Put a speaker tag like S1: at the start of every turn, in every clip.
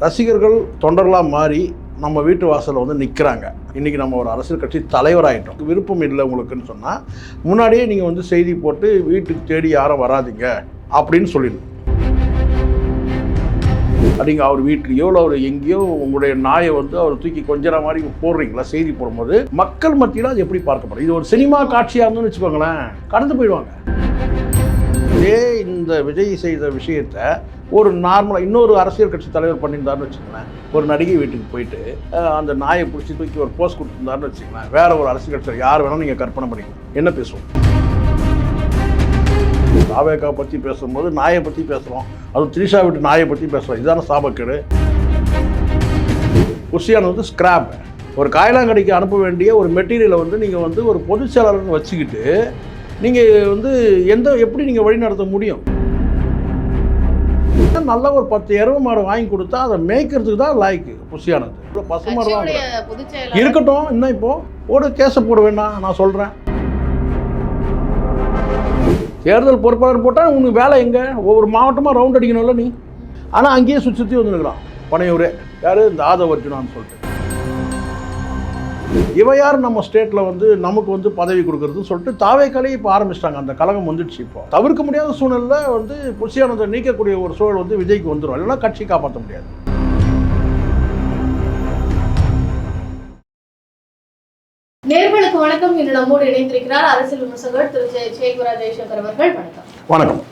S1: ரசிகர்கள் தொண்டர்களாக மாறி நம்ம வீட்டு வாசலில் வந்து நிற்கிறாங்க. இன்றைக்கி நம்ம ஒரு அரசியல் கட்சி தலைவராகிட்டோம். விருப்பம் இல்லை உங்களுக்குன்னு சொன்னால் முன்னாடியே நீங்கள் வந்து செய்தி போட்டு வீட்டுக்கு தேடி யாரும் வராதிங்க அப்படின்னு சொல்லிடணும். நீங்கள் அவர் வீட்லேயோ இல்லை அவர் எங்கேயோ உங்களுடைய நாயை வந்து அவர் தூக்கி கொஞ்சம் மாதிரி போடுறீங்களா செய்தி போடும்போது மக்கள் மத்தியில் அது எப்படி பார்க்கப்படும்? இது ஒரு சினிமா காட்சியாக இருந்துன்னு வச்சுக்கோங்களேன், கடந்து போயிடுவாங்க. இதே இந்த விஜய் செய்த விஷயத்தை ஒரு நார்மலாக இன்னொரு அரசியல் கட்சி தலைவர் பண்ணியிருந்தாருன்னு வச்சுக்கோங்களேன், ஒரு நடிகை வீட்டுக்கு போயிட்டு அந்த நாயை பிடிச்சி தூக்கி ஒரு போஸ்ட் கொடுத்துருந்தாருன்னு வச்சுக்கோங்களேன், வேற ஒரு அரசியல் கட்சி யார் வேணாலும் நீங்கள் கற்பனை பண்ணிக்கலாம். என்ன பேசுவோம்? தாவேகா பற்றி பேசும்போது நாயை பற்றி பேசுகிறோம், அதுவும் த்ரிஷா வீட்டு நாயை பற்றி பேசுகிறோம். இதுதான சாபக்கேடு. புஷியானது வந்து ஸ்கிராப். ஒரு காயலாங்கடைக்கு அனுப்ப வேண்டிய ஒரு மெட்டீரியலை வந்து நீங்கள் வந்து ஒரு பொதுச் செயலாளர்னு வச்சுக்கிட்டு நீங்கள் வந்து எப்படி நீங்கள் வழி நடத்த முடியும்? நல்ல ஒரு 10 எருமை மாடு வாங்கி கொடுத்தா அதை மேய்க்கிறதுக்கு தான் லாய்க்கு புஷியானது. பசுமாடு தான் இருக்கட்டும். இன்னும் இப்போ ஒரு கேஸை போட வேண்டாம், நான் சொல்கிறேன். தேர்தல் பொறுப்பாளர் போட்டால் உனக்கு வேலை எங்கே? ஒவ்வொரு மாவட்டமாக ரவுண்ட் அடிக்கணும்ல நீ. ஆனால் அங்கேயே சுற்றி வந்துருக்கலாம் பனையூரே. யார்? இந்த ஆதவ் அர்ஜுனான்னு சொல்லிட்டு. இவ யார் நம்ம ஸ்டேட்டில் வந்து நமக்கு வந்து பதவி கொடுக்குறதுன்னு சொல்லிட்டு தாவேக்காலே இப்போ ஆரம்பிச்சிட்டாங்க. அந்த கழகம் வந்துடுச்சு. இப்போ தவிர்க்க முடியாத சூழ்நிலையில் வந்து புஷியானதை நீக்கக்கூடிய ஒரு சூழல் வந்து விஜய்க்கு வந்துடும். இல்லைன்னா கட்சி காப்பாற்ற முடியாது.
S2: நேயர்களுக்கு வணக்கம். இன்று நம்மோடு இணைந்திருக்கிறார் அரசியல் விமர்சகர் திரு சேகுரா ஜெய்சங்கர் அவர்கள். வணக்கம்.
S1: வணக்கம்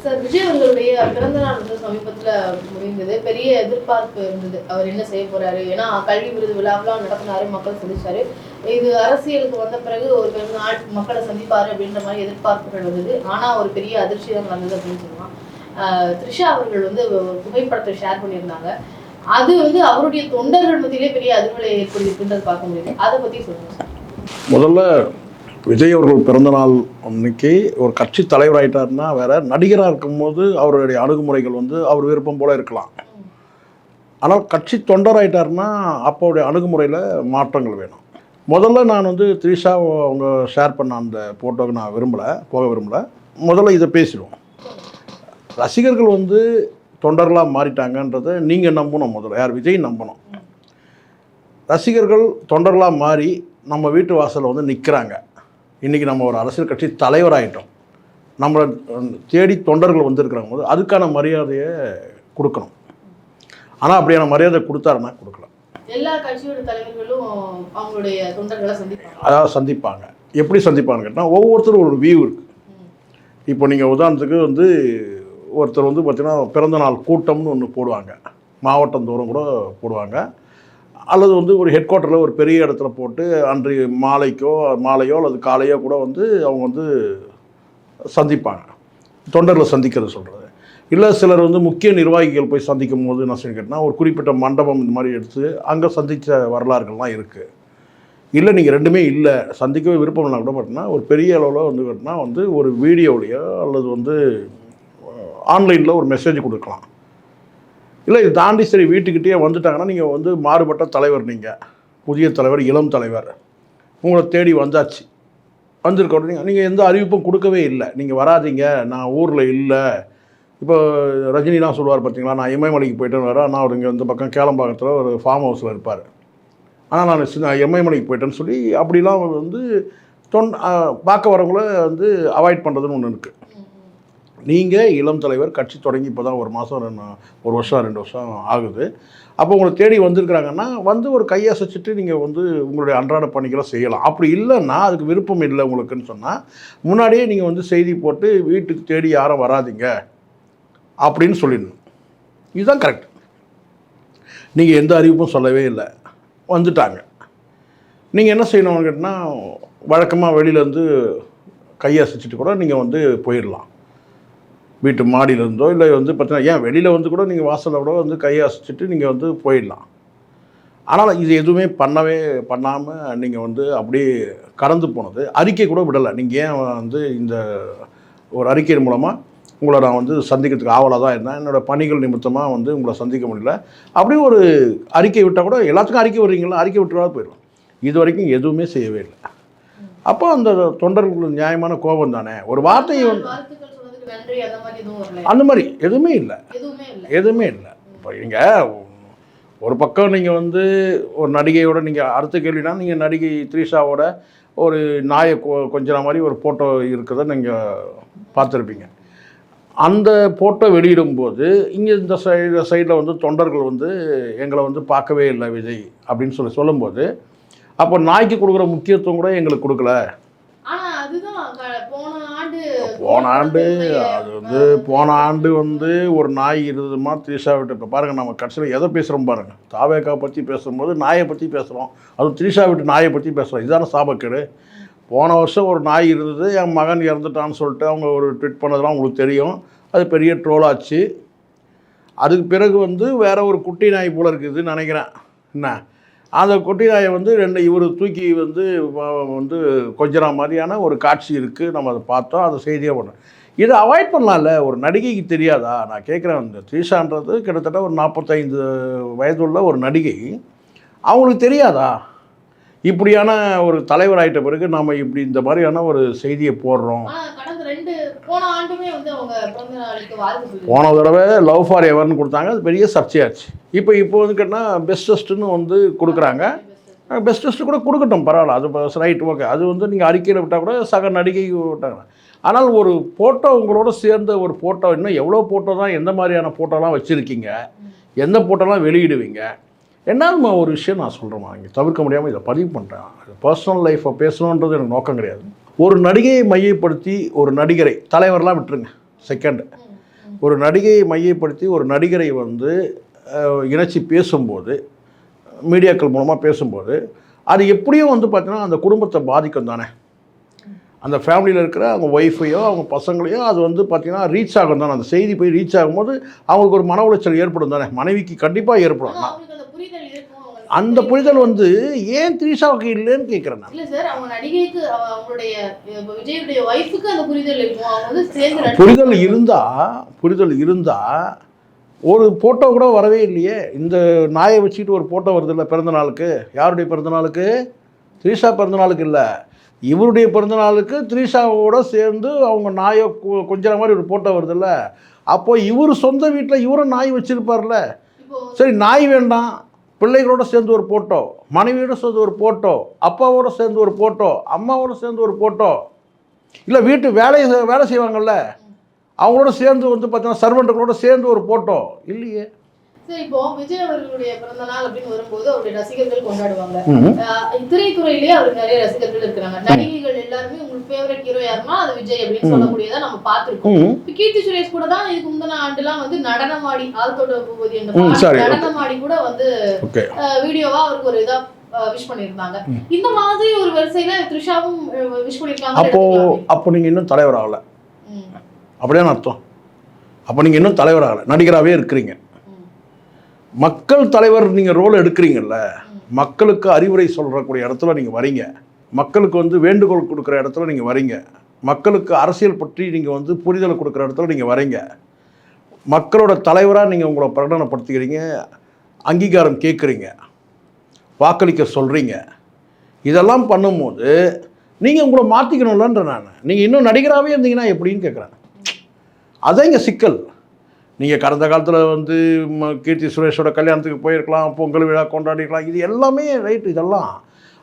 S2: சார். விஜய் அவர்களுடைய பிறந்த நாள் வந்து சமீபத்தில் முடிந்தது. பெரிய எதிர்பார்ப்பு இருந்தது, அவர் என்ன செய்ய போறாரு. ஏன்னா கல்வி விருது விழாவெல்லாம் நடத்தினாரு, மக்கள் சந்திச்சாரு. இது அரசியலுக்கு வந்த பிறகு ஒரு பிறந்த நாள் மக்களை சந்திப்பாரு அப்படின்ற மாதிரி எதிர்பார்ப்புகள் வந்தது. ஆனா ஒரு பெரிய அதிர்ச்சி தான் வந்தது அப்படின்னு சொல்லலாம். த்ரிஷா அவர்கள் வந்து புகைப்படத்தை ஷேர் பண்ணியிருந்தாங்க. அது வந்து அவருடைய தொண்டர்கள் மத்தியிலே பெரிய அதிர்வலை ஏற்படுத்திருக்குன்றது பார்க்க முடியுது. அதை பத்தி சொல்லுங்க சார்.
S1: முதல்ல விஜய் அவர்கள் பிறந்தநாள் அன்னைக்கு ஒரு கட்சி தலைவராயிட்டாருன்னா வேற, நடிகராக இருக்கும்போது அவருடைய அணுகுமுறைகள் வந்து அவர் விருப்பம் போல இருக்கலாம். ஆனால் கட்சி தொண்டராயிட்டாருன்னா அப்போடைய அணுகுமுறையில் மாற்றங்கள் வேணும். முதல்ல நான் வந்து த்ரிஷா அவங்க ஷேர் பண்ண அந்த ஃபோட்டோவுக்கு நான் போக விரும்பலை. முதல்ல இதை பேசிடுவோம். ரசிகர்கள் வந்து தொண்டர்களாக மாறிட்டாங்கன்றதை நீங்கள் நம்பணும். முதல்ல யார்? விஜய் நம்பணும். ரசிகர்கள் தொண்டர்களாக மாறி நம்ம வீட்டு வாசலில் வந்து நிற்கிறாங்க. இன்றைக்கி நம்ம ஒரு அரசியல் கட்சி தலைவராகிட்டோம். நம்மளை தேடி தொண்டர்கள் வந்திருக்கிறாங்க போது அதுக்கான மரியாதையை கொடுக்கணும். ஆனால் அப்படியான மரியாதை கொடுத்தாருன்னா கொடுக்கலாம்.
S2: எல்லா கட்சியோட தலைவர்களும் அவங்களுடைய தொண்டர்களை சந்திப்பாங்க.
S1: அதாவது சந்திப்பாங்க. எப்படி சந்திப்பான்னு கேட்டால் ஒவ்வொருத்தரும் ஒரு வியூ இருக்குது. இப்போ நீங்கள் உதாரணத்துக்கு வந்து ஒருத்தர் வந்து பார்த்திங்கன்னா பிறந்தநாள் கூட்டம்னு ஒன்று போடுவாங்க, மாவட்டம் தோறும் கூட போடுவாங்க. அல்லது வந்து ஒரு ஹெட் குவார்ட்டரில் ஒரு பெரிய இடத்துல போட்டு அன்று மாலையோ அல்லது காலையோ கூட வந்து அவங்க வந்து சந்திப்பாங்க. தொண்டர்களை சந்திக்கிறது சொல்கிறது. இல்லை சிலர் வந்து முக்கிய நிர்வாகிகள் போய் சந்திக்கும் போது என்ன சொல்லி கேட்டால் ஒரு குறிப்பிட்ட மண்டபம் இந்த மாதிரி எடுத்து அங்கே சந்தித்த வரலாறுகள்லாம் இருக்குது. இல்லை நீங்கள் ரெண்டுமே இல்லை, சந்திக்கவே விருப்பம் இல்லைனா கூட பார்த்தீங்கன்னா ஒரு பெரிய அளவில் வந்து கேட்டால் வந்து ஒரு வீடியோலையோ அல்லது வந்து ஆன்லைனில் ஒரு மெசேஜ் கொடுக்கலாம். இல்லை இது தாண்டி சரி வீட்டுக்கிட்டே வந்துட்டாங்கன்னா நீங்கள் வந்து மாறுபட்ட தலைவர், நீங்கள் புதிய தலைவர், இளம் தலைவர், உங்களை தேடி வந்தாச்சு. வந்திருக்க நீங்கள் எந்த அறிவிப்பும் கொடுக்கவே இல்லை. நீங்கள் வராதிங்க, நான் ஊரில் இல்லை. இப்போ ரஜினிலாம் சொல்லுவார் பார்த்தீங்களா, நான் இமயமலைக்கு போயிட்டேன்னு வரேன். ஆனால் அவர் இங்கே இந்த பக்கம் கேளம்பாக்கத்தில் ஒரு ஃபார்ம் ஹவுஸில் இருப்பார். ஆனால் நான் இமயமலைக்கு போயிட்டேன்னு சொல்லி அப்படிலாம் வந்து பார்க்க வரவங்கள வந்து அவாய்ட் பண்ணுறதுன்னு ஒன்று இருக்குது. நீங்கள் இளம் தலைவர், கட்சி தொடங்கி இப்போ தான் ஒரு வருஷம் 2 வருஷம் ஆகுது. அப்போ உங்களை தேடி வந்திருக்கிறாங்கன்னா வந்து ஒரு கையசைச்சிட்டு நீங்கள் வந்து உங்களுடைய அன்றாட பணிகளை செய்யலாம். அப்படி இல்லைன்னா அதுக்கு விருப்பம் இல்லை உங்களுக்குன்னு சொன்னால் முன்னாடியே நீங்கள் வந்து செய்தி போட்டு வீட்டுக்கு தேடி யாரும் வராதிங்க அப்படின்னு சொல்லிடணும். இதுதான் கரெக்ட். நீங்கள் எந்த அறிவிப்பும் சொல்லவே இல்லை, வந்துட்டாங்க. நீங்கள் என்ன செய்யணும்னு கேட்டால் வழக்கமாக வெளியிலேருந்து கையசைச்சிட்டு கூட நீங்கள் வந்து போயிடலாம். வீட்டு மாடியிலேருந்தோ இல்லை வந்து பார்த்தீங்கன்னா ஏன் வெளியில் வந்து கூட நீங்கள் வாசலில் கூட வந்து கையை அசைச்சிட்டு நீங்கள் வந்து போயிடலாம். ஆனால் இது எதுவுமே பண்ணாமல் நீங்கள் வந்து அப்படியே கடந்து போனது. அறிக்கை கூட விடலை. நீங்கள் ஏன் வந்து இந்த ஒரு அறிக்கையின் மூலமாக உங்களை நான் வந்து சந்திக்கிறதுக்கு ஆவலாக தான் இருந்தேன், என்னோடய பணிகள் நிமித்தமாக வந்து உங்களை சந்திக்க முடியல, அப்படியே ஒரு அறிக்கை விட்டால் கூட எல்லாத்துக்கும் அறிக்கை விடுறீங்களா, அறிக்கை விட்டுறதா போயிடலாம். இது வரைக்கும் எதுவுமே செய்யவே இல்லை. அப்போ அந்த தொண்டர்களுக்கு நியாயமான கோபம் தானே. ஒரு வார்த்தையை வந்து அந்த மாதிரி எதுவுமே இல்லை. இப்போ நீங்கள் ஒரு பக்கம் நீங்கள் வந்து ஒரு நடிகையோட நீங்கள் அடுத்த கேள்வினா நீங்கள் நடிகை த்ரிஷாவோட ஒரு நாயை கொஞ்சம் மாதிரி ஒரு ஃபோட்டோ இருக்கிறத நீங்கள் பார்த்துருப்பீங்க. அந்த ஃபோட்டோ வெளியிடும்போது இங்கே இந்த சைடில் வந்து தொண்டர்கள் வந்து எங்களை வந்து பார்க்கவே இல்லை விஜய் அப்படின்னு சொல்லும்போது, அப்போ நாய்க்கு கொடுக்குற முக்கியத்துவம் கூட எங்களுக்கு கொடுக்கல. போன ஆண்டு வந்து ஒரு நாய் இருந்ததுமா த்ரிஷா விட்டு. இப்போ பாருங்கள், நம்ம கடைசியில் எதை பேசுகிறோம் பாருங்கள். தாவேக்கா பற்றி பேசும்போது நாயை பற்றி பேசுகிறோம், அதுவும் த்ரிஷா விட்டு நாயை பற்றி பேசுகிறோம். இதுதானே சாபக்கேடு. போன வருஷம் ஒரு நாய் இருந்தது, என் மகன் இறந்துட்டான்னு சொல்லிட்டு அவங்க ஒரு ட்வீட் பண்ணதெல்லாம் உங்களுக்கு தெரியும். அது பெரிய ட்ரோலாச்சு. அதுக்கு பிறகு வந்து வேற ஒரு குட்டி நாய் போல் இருக்குதுன்னு நினைக்கிறேன். என்ன அந்த குட்டி நாயை வந்து இவர் தூக்கி வந்து கொஞ்சற மாதிரியான ஒரு காட்சி இருக்குது. நம்ம அதை பார்த்தோம், அதை செய்தியாக பண்ணோம். இதை அவாய்ட் பண்ணலாம்ல. ஒரு நடிகைக்கு தெரியாதா? நான் கேட்குறேன். இந்த த்ரிஷான்றது கிட்டத்தட்ட ஒரு 45 வயதுள்ள ஒரு நடிகை. அவங்களுக்கு தெரியாதா? இப்படியான ஒரு தலைவர் ஆகிட்ட பிறகு நம்ம இப்படி இந்த மாதிரியான ஒரு செய்தியை போடுறோம். போன தடவை லவ் ஃபார் எவர்னு கொடுத்தாங்க, அது பெரிய சர்ச்சையாச்சு. இப்போ வந்து கேட்டால் பெஸ்டஸ்ட்டுன்னு வந்து கொடுக்குறாங்க. பெஸ்டஸ்ட்டு கூட கொடுக்கட்டும், பரவாயில்ல, அது ரைட், ஓகே. அது வந்து நீங்கள் அறிக்கையில் விட்டால் கூட சக நடிகை விட்டாங்க. ஆனால் ஒரு ஃபோட்டோ உங்களோட சேர்ந்த ஒரு ஃபோட்டோ, இன்னும் எவ்வளோ ஃபோட்டோ தான், எந்த மாதிரியான ஃபோட்டோலாம் வச்சுருக்கீங்க, எந்த ஃபோட்டோலாம் வெளியிடுவீங்க, என்னதுமா ஒரு விஷயம் நான் சொல்கிறேம்மா, இங்கே தவிர்க்க முடியாமல் இதை பதிவு பண்ணுறேன். பர்சனல் லைஃப்பை பேசணுன்றது எனக்கு நோக்கம் கிடையாது. ஒரு நடிகையை மையப்படுத்தி ஒரு நடிகரை, தலைவர்லாம் விட்டுருங்க செகண்டு, ஒரு நடிகையை மையப்படுத்தி ஒரு நடிகரை வந்து இணைச்சி பேசும்போது, மீடியாக்கள் மூலமாக பேசும்போது, அது எப்படியும் வந்து பார்த்தீங்கன்னா அந்த குடும்பத்தை பாதிக்கும் தானே. அந்த ஃபேமிலியில் இருக்கிற அவங்க ஒய்ஃபையோ அவங்க பசங்களையோ அது வந்து பார்த்திங்கன்னா ரீச் ஆகும் தானே. அந்த செய்தி போய் ரீச் ஆகும்போது அவங்களுக்கு ஒரு மன உளைச்சல் ஏற்படும் தானே. மனைவிக்கு கண்டிப்பாக ஏற்படும். அந்த புரிதல் வந்து ஏன் த்ரிஷாவுக்கு இல்லைன்னு கேட்குறேன் நான். புரிதல் இருந்தால் ஒரு ஃபோட்டோ கூட வரவே இல்லையே. இந்த நாயை வச்சுக்கிட்டு ஒரு ஃபோட்டோ வருது இல்லை பிறந்தநாளுக்கு. யாருடைய பிறந்தநாளுக்கு? த்ரிஷா பிறந்தநாளுக்கு இல்லை, இவருடைய பிறந்தநாளுக்கு த்ரிஷாவோட சேர்ந்து அவங்க நாயை கொஞ்சற மாதிரி ஒரு ஃபோட்டோ வருதுல்ல. அப்போ இவர் சொந்த வீட்டில் இவரும் நாய் வச்சுருப்பார்ல. சரி, நாய் வேண்டாம், பிள்ளைகளோட சேர்ந்து ஒரு ஃபோட்டோ, மனைவியோட சேர்ந்து ஒரு ஃபோட்டோ, அப்பாவோட சேர்ந்து ஒரு ஃபோட்டோ, அம்மாவோட சேர்ந்து ஒரு ஃபோட்டோ, இல்லை வீட்டு வேலை செய்வாங்கள்ல அவங்களோட சேர்ந்து வந்து பார்த்தீங்கன்னா சர்வெண்ட்டுகளோட சேர்ந்து ஒரு ஃபோட்டோ இல்லையே.
S2: சரி, இப்போ விஜய் அவர்களுடைய பிறந்த நாள் அப்படின்னு வரும்போது அவருடைய ரசிகர்கள் கொண்டாடுவாங்க. திரைத்துறையிலேயே அவருக்கு நிறைய ரசிகர்கள் இருக்கிறாங்க. நடிகைகள் எல்லாருமே உங்களுக்கு ஃபேவரட் ஹீரோ யாருன்னா அது விஜய் அப்படின்னு சொல்லக்கூடியதான் நம்ம பார்த்திருக்கோம். கீர்த்தி சுரேஷ் கூட தான் இதுக்கு முந்தின ஆண்டுலாம் வந்து நடனமாடி ஆழ்த்தோட பூபதி என்ற நடனமாடி கூட வந்து வீடியோவா அவருக்கு ஒரு இதா விஷ் பண்ணியிருந்தாங்க. இந்த மாதிரி ஒரு வரிசையில த்ரிஷாவும் விஷ் பண்ணியிருக்காங்க.
S1: அப்போ நீங்க இன்னும் தலைவர் ஆகல அப்படியே அர்த்தம். அப்போ நீங்க இன்னும் தலைவர் ஆகல, நடிகராகவே இருக்கிறீங்க. மக்கள் தலைவர் நீங்கள் ரோல் எடுக்கிறீங்கல்ல, மக்களுக்கு அறிவுரை சொல்கிறக்கூடிய இடத்துல நீங்கள் வரீங்க, மக்களுக்கு வந்து வேண்டுகோள் கொடுக்குற இடத்துல நீங்கள் வரீங்க, மக்களுக்கு அரசியல் பற்றி நீங்கள் வந்து புரிதல் கொடுக்குற இடத்துல நீங்கள் வரீங்க, மக்களோட தலைவராக நீங்கள் உங்களை பிரகடனப்படுத்திக்கிறீங்க, அங்கீகாரம் கேட்குறீங்க, வாக்களிக்க சொல்கிறீங்க. இதெல்லாம் பண்ணும்போது நீங்கள் உங்களை மாற்றிக்கணும்லன்ற நான். நீங்கள் இன்னும் நடிகராகவே இருந்தீங்கன்னா எப்படின்னு கேட்குறேன். அதான் இங்கே சிக்கல். நீங்கள் கடந்த காலத்தில் வந்து கீர்த்தி சுரேஷோட கல்யாணத்துக்கு போயிருக்கலாம், பொங்கல் விழா கொண்டாடிக்கலாம், இது எல்லாமே ரைட்டு இதெல்லாம்.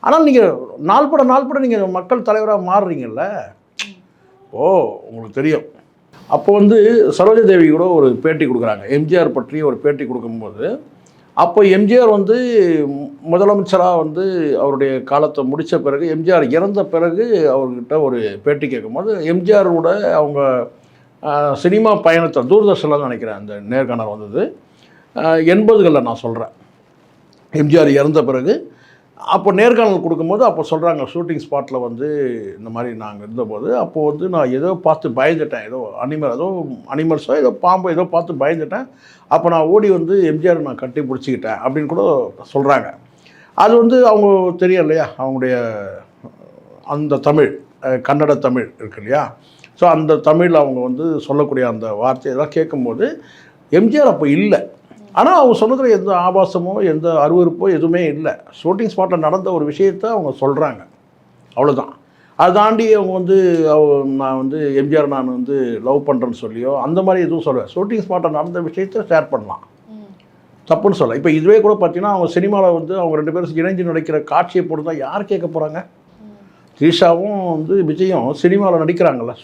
S1: ஆனால் நீங்கள் நாள்பட நீங்கள் மக்கள் தலைவராக மாறுறீங்கல்ல. உங்களுக்கு தெரியும். அப்போ வந்து சரோஜா தேவி கூட ஒரு பேட்டி கொடுக்குறாங்க, எம்ஜிஆர் பற்றி ஒரு பேட்டி கொடுக்கும்போது, அப்போ எம்ஜிஆர் வந்து முதலமைச்சராக வந்து அவருடைய காலத்தை முடித்த பிறகு, எம்ஜிஆர் இறந்த பிறகு அவர்கிட்ட ஒரு பேட்டி கேட்கும்போது, எம்ஜிஆரோட அவங்க சினிமா பயணத்தை தூர்தர்ஷனில் நினைக்கிறேன் அந்த நேர்காணல் வந்தது 80களில் நான் சொல்கிறேன். எம்ஜிஆர் இறந்த பிறகு அப்போ நேர்காணல் கொடுக்கும்போது அப்போ சொல்கிறாங்க, ஷூட்டிங் ஸ்பாட்டில் வந்து இந்த மாதிரி நாங்கள் இருந்தபோது அப்போது வந்து நான் ஏதோ பார்த்து பயந்துட்டேன், ஏதோ அனிமல்ஸோ ஏதோ பாம்போ ஏதோ பார்த்து பயந்துட்டேன், அப்போ நான் ஓடி வந்து எம்ஜிஆர் நான் கட்டி பிடிச்சிக்கிட்டேன் அப்படின்னு கூட சொல்கிறாங்க. அது வந்து அவங்க தெரியும் இல்லையா, அவங்களுடைய அந்த தமிழ் கன்னட தமிழ் இருக்கு இல்லையா. ஸோ அந்த தமிழில் அவங்க வந்து சொல்லக்கூடிய அந்த வார்த்தையெல்லாம் கேட்கும்போது எம்ஜிஆர் அப்போ இல்லை. ஆனால் அவங்க சொன்னதில் எந்த ஆபாசமோ எந்த அருவருப்போ எதுவுமே இல்லை. ஷூட்டிங் ஸ்பாட்டில் நடந்த ஒரு விஷயத்தை அவங்க சொல்கிறாங்க, அவ்வளோதான். அதை தாண்டி அவங்க வந்து நான் வந்து எம்ஜிஆர் நான் வந்து லவ் பண்ணுறேன்னு சொல்லியோ அந்த மாதிரி எதுவும் சொல்லுவேன். ஷூட்டிங் ஸ்பாட்டில் நடந்த விஷயத்தை ஷேர் பண்ணலாம், தப்புன்னு சொல்ல. இப்போ இதுவே கூட பார்த்தீங்கன்னா அவங்க சினிமாவில் வந்து அவங்க 2 பேரும் இணைஞ்சு நடிக்கிற காட்சியை போட்டு தான் யார் கேட்க போகிறாங்க? த்ரிஷாவும் வந்து விஜயும் சினிமாவில் நடிக்கிறாங்கல்ல,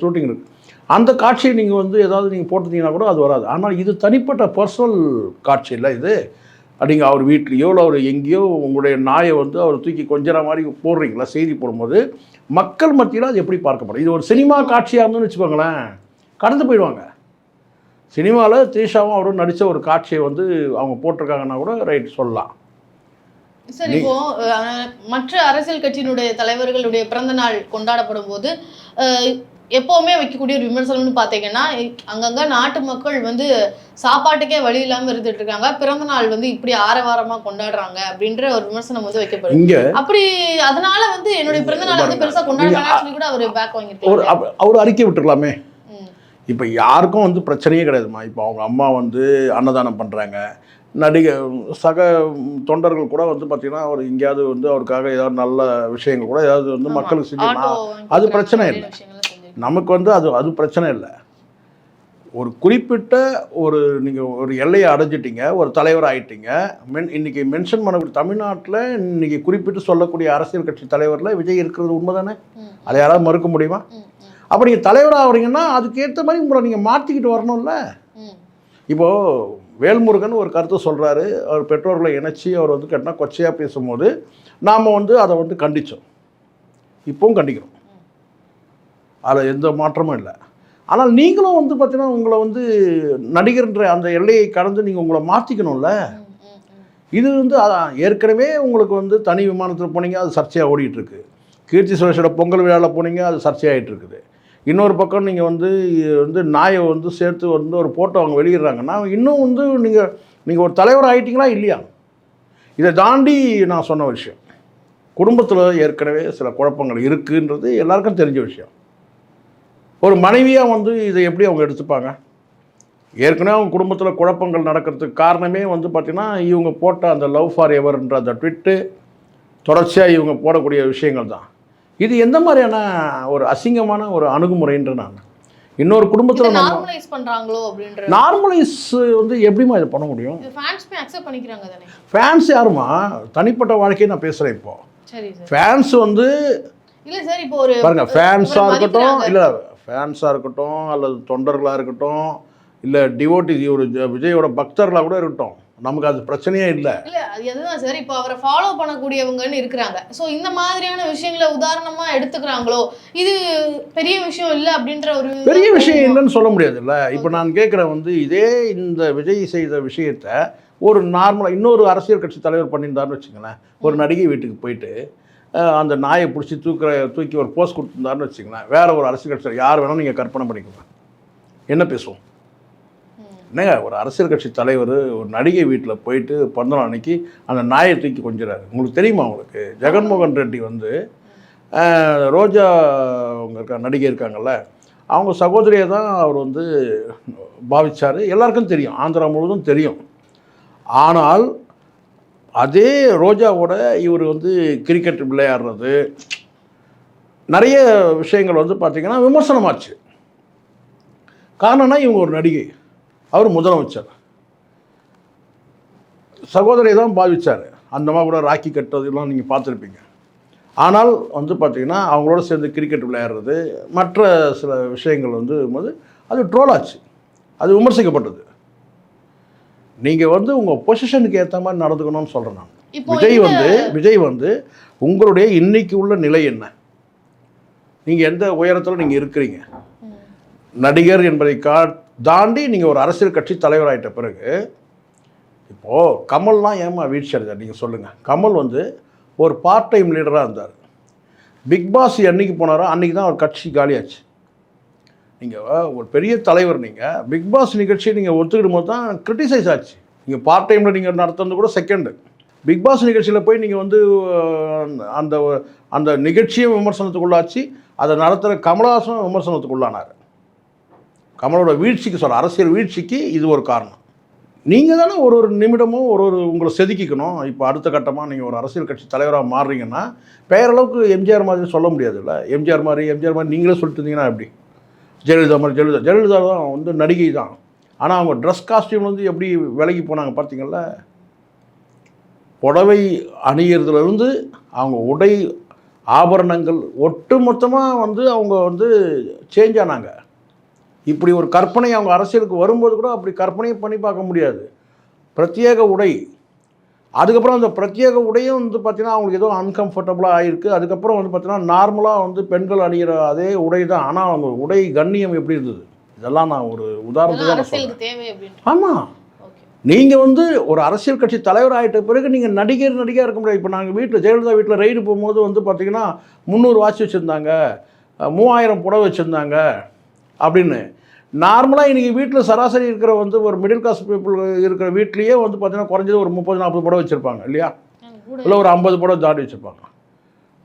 S1: ஷூட்டிங் இருக்குது. அந்த காட்சியை நீங்கள் வந்து ஏதாவது நீங்கள் போட்டிருந்தீங்கன்னா கூட அது வராது. ஆனால் இது தனிப்பட்ட பர்சனல் காட்சி இல்லை இது. நீங்கள் அவர் வீட்லேயோ இல்லை அவர் எங்கேயோ உங்களுடைய நாயை வந்து அவர் தூக்கி கொஞ்சற மாதிரி போடுறீங்களா செய்தி போடும்போது மக்கள் மத்தியில் அது எப்படி பார்க்கப்படும்? இது ஒரு சினிமா காட்சியாக இருந்துன்னு வச்சுக்கோங்களேன், கடந்து போயிடுவாங்க. சினிமாவில் த்ரிஷாவும் அவரும் நடித்த ஒரு காட்சியை வந்து அவங்க போட்டிருக்காங்கன்னா கூட ரைட் சொல்லலாம்.
S2: சார் இப்போ மற்ற அரசியல் கட்சியினுடைய தலைவர்களுடைய பிறந்த நாள் கொண்டாடப்படும் போது எப்போவுமே வைக்கக்கூடிய ஒரு விமர்சனம்னு பார்த்தீங்கன்னா, அங்கங்கே நாட்டு மக்கள் வந்து சாப்பாட்டுக்கே வழி இல்லாமல் இருந்துட்டு இருக்காங்க, பிறந்த நாள் வந்து இப்படி ஆரவாரமாக கொண்டாடுறாங்க அப்படின்ற ஒரு விமர்சனம் வந்து வைக்கப்படுது. இங்கே அப்படி அதனால வந்து என்னுடைய பிறந்த நாளை வந்து பெருசாக கொண்டாடுறாங்கன்னு சொல்லி கூட அவர் பேக் வாங்கியிருக்காரு.
S1: அவர் அறிக்கை விட்டுருக்கலாமே. இப்போ யாருக்கும் வந்து பிரச்சனையே கிடையாதுமா. இப்போ அவங்க அம்மா வந்து அன்னதானம் பண்ணுறாங்க, சக தொண்டர்கள் கூட வந்து பார்த்திங்கன்னா அவர் எங்கேயாவது வந்து அவருக்காக ஏதாவது நல்ல விஷயங்கள் கூட ஏதாவது வந்து மக்களுக்கு செஞ்சோம்னா அது பிரச்சனை இல்லை. நமக்கு வந்து அது பிரச்சனை இல்லை. ஒரு குறிப்பிட்ட நீங்கள் ஒரு எல்லையை அடைஞ்சிட்டிங்க, ஒரு தலைவர் ஆகிட்டீங்க. இன்றைக்கி மென்ஷன் பண்ணக்கூடிய தமிழ்நாட்டில் இன்றைக்கி குறிப்பிட்டு சொல்லக்கூடிய அரசியல் கட்சி தலைவரில் விஜய் இருக்கிறது உண்மை தானே? அதை யாராவது மறுக்க முடியுமா? அப்போ நீங்கள் தலைவராக ஆகிறீங்கன்னா அதுக்கேற்ற மாதிரி உங்களை நீங்கள் மாற்றிக்கிட்டு வரணும்ல. இப்போது வேல்முருகன் ஒரு கருத்தை சொல்கிறாரு, அவர் பெற்றோர்களை இணைச்சி அவர் வந்து கேட்டால் கொச்சையாக பேசும்போது நாம் வந்து அதை வந்து கண்டித்தோம், இப்போவும் கண்டிக்கிறோம், அதில் எந்த மாற்றமும் இல்லை. ஆனால் நீங்களும் வந்து பார்த்தீங்கன்னா உங்களை வந்து நடிகர்ன்ற அந்த எல்லையை கடந்து நீங்கள் உங்களை மாற்றிக்கணும்ல. இது வந்து அதான் ஏற்கனவே உங்களுக்கு வந்து தனி விமானத்தில் போனீங்க, அது சர்ச்சையாக ஓடிட்டுருக்கு. கீர்த்தி சுரேஷோட பொங்கல் விழாவில் போனீங்க, அது சர்ச்சையாகிட்டு இருக்குது. இன்னொரு பக்கம் நீங்கள் வந்து நாயை வந்து சேர்த்து வந்து ஒரு போட்டோ அவங்க வெளியிடுறாங்கன்னா இன்னும் வந்து நீங்கள் ஒரு தலைவர் ஆகிட்டீங்களா இல்லையா? இதை தாண்டி நான் சொன்ன விஷயம், குடும்பத்தில் ஏற்கனவே சில குழப்பங்கள் இருக்குன்றது எல்லாருக்கும் தெரிஞ்ச விஷயம். ஒரு மனைவியாக வந்து இதை எப்படி அவங்க எடுத்துப்பாங்க? ஏற்கனவே அவங்க குடும்பத்தில் குழப்பங்கள் நடக்கிறதுக்கு காரணமே வந்து பார்த்திங்கன்னா இவங்க போட்ட அந்த லவ் ஃபார் எவர்ன்ற அந்த ட்விட்டு, தொடர்ச்சியாக இவங்க போடக்கூடிய விஷயங்கள் தான். இது எந்த மாதிரியான ஒரு அசிங்கமான ஒரு அணுகுமுறைன்ற நான் இன்னொரு குடும்பத்தில்
S2: நார்மலைஸ் பண்ணுறாங்களோ அப்படின்ற.
S1: நார்மலைஸ் வந்து எப்படிமா இதை பண்ண முடியும்? ஃபேன்ஸ் யாருமா? தனிப்பட்ட வாழ்க்கையை நான் பேசுகிறேன். இப்போ ஃபேன்ஸ் வந்து
S2: இல்லை சார், இப்போ ஒரு
S1: பாருங்க, ஃபேன்ஸாக இருக்கட்டும், இல்லை ஃபேன்ஸாக இருக்கட்டும், அல்லது தொண்டர்களாக இருக்கட்டும், இல்லை டிவோட்டி ஒரு விஜயோட பக்தர்களாக கூட இருக்கட்டும், நமக்கு அது பிரச்சனையே இல்லை.
S2: இல்லை அது எதுதான் சார், இப்போ அவரை ஃபாலோ பண்ணக்கூடியவங்கன்னு இருக்கிறாங்க. ஸோ இந்த மாதிரியான விஷயங்களை உதாரணமாக எடுத்துக்கிறாங்களோ, இது பெரிய விஷயம் இல்லை அப்படின்ற ஒரு
S1: பெரிய விஷயம் இல்லைன்னு சொல்ல முடியாது இல்லை. இப்போ நான் கேட்குறேன் வந்து இதே இந்த விஜய் செய்த விஷயத்தை ஒரு நார்மலாக இன்னொரு அரசியல் கட்சி தலைவர் பண்ணியிருந்தாருன்னு வச்சுங்களேன். ஒரு நடிகை வீட்டுக்கு போயிட்டு அந்த நாயை பிடிச்சி தூக்கி ஒரு போஸ்ட் கொடுத்துருந்தாருன்னு வச்சுங்களேன். வேறு ஒரு அரசியல் கட்சி யார் வேணாலும் நீங்கள் கற்பனை பண்ணிக்கோங்க, என்ன பேசுவோம்? என்னங்க, ஒரு அரசியல் கட்சி தலைவர் ஒரு நடிகை வீட்டில் போயிட்டு பிறந்தநாள் அன்னைக்கு அந்த நாயை தூக்கி கொஞ்சிறாரு. உங்களுக்கு தெரியுமா? உங்களுக்கு ஜெகன்மோகன் ரெட்டி வந்து ரோஜா அவங்க நடிகை இருக்காங்கல்ல, அவங்க சகோதரியை தான் அவர் வந்து பாவிச்சார். எல்லாருக்கும் தெரியும், ஆந்திரா முழுவதும் தெரியும். ஆனால் அதே ரோஜாவோட இவர் வந்து கிரிக்கெட் விளையாடுறது நிறைய விஷயங்கள் வந்து பார்த்திங்கன்னா விமர்சனமாச்சு. காரணம்னா இவங்க ஒரு நடிகை, அவர் முதலமைச்சர், சகோதரியை தான் பாவிச்சார். அந்த மாதிரி கூட ராக்கி கட்டுறதுலாம் நீங்கள் பார்த்துருப்பீங்க. ஆனால் வந்து பார்த்திங்கன்னா அவங்களோட சேர்ந்து கிரிக்கெட் விளையாடுறது மற்ற சில விஷயங்கள் வந்து அது ட்ரோல் ஆச்சு, அது விமர்சிக்கப்பட்டது. நீங்கள் வந்து உங்கள் பொசிஷனுக்கு ஏற்ற மாதிரி நடந்துக்கணும்னு சொல்கிறேன் நான். விஜய் வந்து உங்களுடைய இன்னைக்கு உள்ள நிலை என்ன? நீங்கள் எந்த உயரத்தில் நீங்கள் இருக்கிறீங்க? நடிகர் என்பதை தாண்டி நீங்கள் ஒரு அரசியல் கட்சி தலைவராகிட்ட பிறகு இப்போது கமல்லாம் ஏமா வீழ்ச்சி அடைஞ்சார் நீங்கள் சொல்லுங்கள். கமல் வந்து ஒரு பார்ட் டைம் லீடராக இருந்தார். பிக் பாஸ் என்றைக்கு போனாரோ அன்றைக்கி தான் அவர் கட்சி காலியாச்சு. நீங்கள் ஒரு பெரிய தலைவர், நீங்கள் பிக் பாஸ் நிகழ்ச்சியை நீங்கள் ஒத்துக்கிடும் போது தான் கிரிட்டிசைஸ் ஆச்சு. நீங்கள் பார்ட் டைமில் நீங்கள் நடத்துறது கூட செகண்டு. பிக் பாஸ் நிகழ்ச்சியில் போய் நீங்கள் வந்து அந்த அந்த நிகழ்ச்சியும் விமர்சனத்துக்குள்ளாச்சு, அதை நடத்துகிற கமலஹாசனும் விமர்சனத்துக்குள்ளானார். கமலோட வீழ்ச்சிக்கு சொல்ல, அரசியல் வீழ்ச்சிக்கு இது ஒரு காரணம். நீங்கள் தானே ஒரு நிமிடமும் உங்களை செதுக்கிக்கணும். இப்போ அடுத்த கட்டமாக நீங்கள் ஒரு அரசியல் கட்சி தலைவராக மாறுறீங்கன்னா பெயரளவுக்கு எம்ஜிஆர் மாதிரி சொல்ல முடியாதுல்ல. எம்ஜிஆர் மாதிரி நீங்களே சொல்லிட்டு இருந்தீங்கன்னா எப்படி? ஜெயலலிதா தான் வந்து நடிகை தான், ஆனால் அவங்க ட்ரெஸ் காஸ்டியூம் வந்து எப்படி விலகி போனாங்க பார்த்தீங்களா? புடவை அணியிறதுலேருந்து அவங்க உடை ஆபரணங்கள் ஒட்டு மொத்தமாக வந்து அவங்க வந்து சேஞ்ச் ஆனாங்க. இப்படி ஒரு கற்பனை அவங்க அரசியலுக்கு வரும்போது கூட அப்படி கற்பனையை பண்ணி பார்க்க முடியாது. பிரத்யேக உடை, அதுக்கப்புறம் அந்த பிரத்யேக உடையும் வந்து பார்த்திங்கன்னா அவங்களுக்கு ஏதோ அன்கம்ஃபர்டபுளாக ஆகிருக்கு. அதுக்கப்புறம் வந்து பார்த்திங்கன்னா நார்மலாக வந்து பெண்கள் அணிகிற அதே உடை தான். ஆனால் அவங்க உடை கண்ணியம் எப்படி இருந்தது, இதெல்லாம் நான் ஒரு உதாரணத்துக்கு தான் சொல்கிறேன். ஆமாம், நீங்கள் வந்து ஒரு அரசியல் கட்சி தலைவர் ஆகிட்ட பிறகு நீங்கள் நடிகையாக இருக்க முடியாது. இப்போ நாங்கள் வீட்டில் ஜெயலலிதா வீட்டில் ரெய்டு போகும்போது வந்து பார்த்திங்கன்னா 300 வாட்ச் வச்சுருந்தாங்க, 3000 புடவை வச்சுருந்தாங்க அப்படின்னு. நார்மலாக இன்றைக்கி வீட்டில் சராசரி இருக்கிற வந்து ஒரு மிடில் கிளாஸ் பீப்புள் இருக்கிற வீட்லேயே வந்து பார்த்திங்கன்னா குறைஞ்சது ஒரு 30-40 புடவை வச்சுருப்பாங்க இல்லையா? இல்லை ஒரு 50 புடவை தாண்டி வச்சுருப்பாங்க.